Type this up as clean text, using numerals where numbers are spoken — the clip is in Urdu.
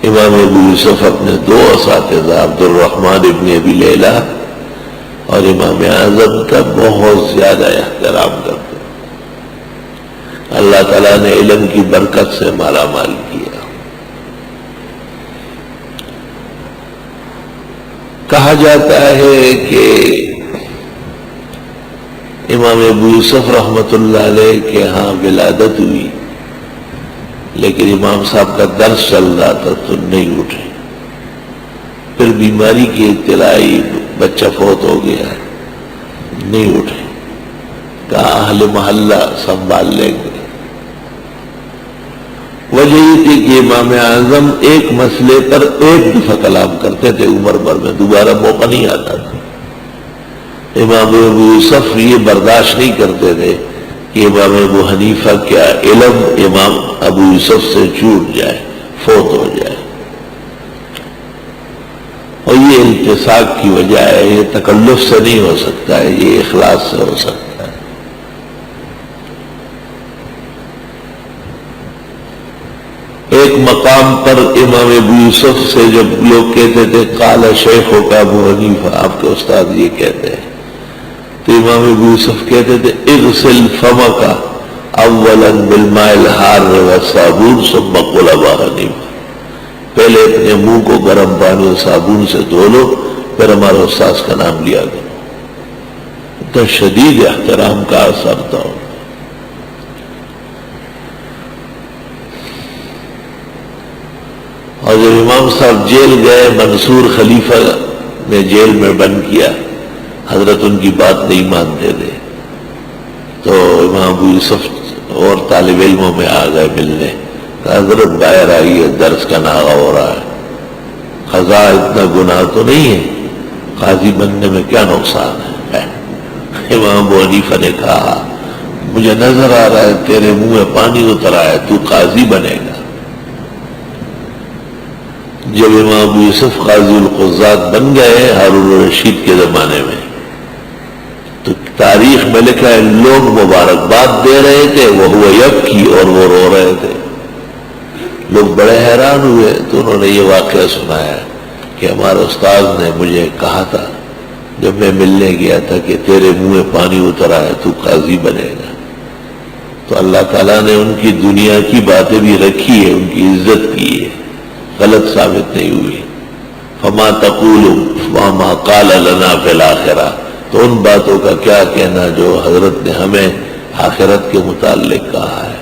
امام ابو یوسف اپنے دو اساتذہ عبد الرحمن ابن ابی لیلہ اور امام اعظم کا بہت زیادہ احترام کرتے. اللہ تعالیٰ نے علم کی برکت سے مالا مال کیا. کہا جاتا ہے کہ امام ابو یوسف رحمۃ اللہ علیہ کے ہاں ولادت ہوئی، لیکن امام صاحب کا درس چل رہا تھا تو نہیں اٹھے. پھر بیماری کی اطلاع آئی، بچہ فوت ہو گیا، نہیں اٹھے. کہا اہل محلہ سنبھال لیں گے. وجہ یہ تھی کہ امام اعظم ایک مسئلے پر ایک دفعہ کلام کرتے تھے عمر بھر میں، دوبارہ موقع نہیں آتا تھا. امام ابو یوسف یہ برداشت نہیں کرتے تھے کہ امام ابو حنیفہ کیا علم امام ابو یوسف سے چھوٹ جائے، فوت ہو جائے. اور یہ التصاق کی وجہ ہے، یہ تکلف سے نہیں ہو سکتا ہے، یہ اخلاص سے ہو سکتا ہے. ایک مقام پر امام ابو یوسف سے جب لوگ کہتے تھے قال شیخوں کا ابو حنیفہ، آپ کے استاد یہ کہتے ہیں، تو امام ابو یوسف کہتے تھے اغسل فمک اولا بالماء الحار والصابون ثم قل ابو حنیفہ، پہلے اپنے منہ کو گرم پانی اور صابن سے دھو لو، پھر ہمارے استاد کا نام لیا کرو. اتنا شدید احترام کا اثر تھا. اور جب امام صاحب جیل گئے، منصور خلیفہ نے جیل میں بند کیا، حضرت ان کی بات نہیں مانتے تھے، تو امام ابو یوسف اور طالب علموں میں آ گئے ملنے. حضرت باہر آئیے، درس کا ناغہ ہو رہا ہے. قضا اتنا گناہ تو نہیں ہے، قاضی بننے میں کیا نقصان ہے. امام ابو حنیفہ نے کہا مجھے نظر آ رہا ہے تیرے منہ میں پانی اترا ہے، تو قاضی بنے گا. جب امام ابو یوسف قاضی القضات بن گئے ہارون الرشید کے زمانے میں، تو تاریخ میں لکھا ہے لوگ مبارکباد دے رہے تھے، وہ یبکی، اور وہ رو رہے تھے. لوگ بڑے حیران ہوئے تو انہوں نے یہ واقعہ سنایا کہ ہمارے استاد نے مجھے کہا تھا جب میں ملنے گیا تھا کہ تیرے منہ میں پانی اترا ہے، تو قاضی بنے گا. تو اللہ تعالیٰ نے ان کی دنیا کی باتیں بھی رکھی ہے، ان کی عزت کی ہے، غلط ثابت نہیں ہوئی. فما تقول فما قال لنا فی الآخرہ، تو ان باتوں کا کیا کہنا جو حضرت نے ہمیں آخرت کے متعلق کہا ہے.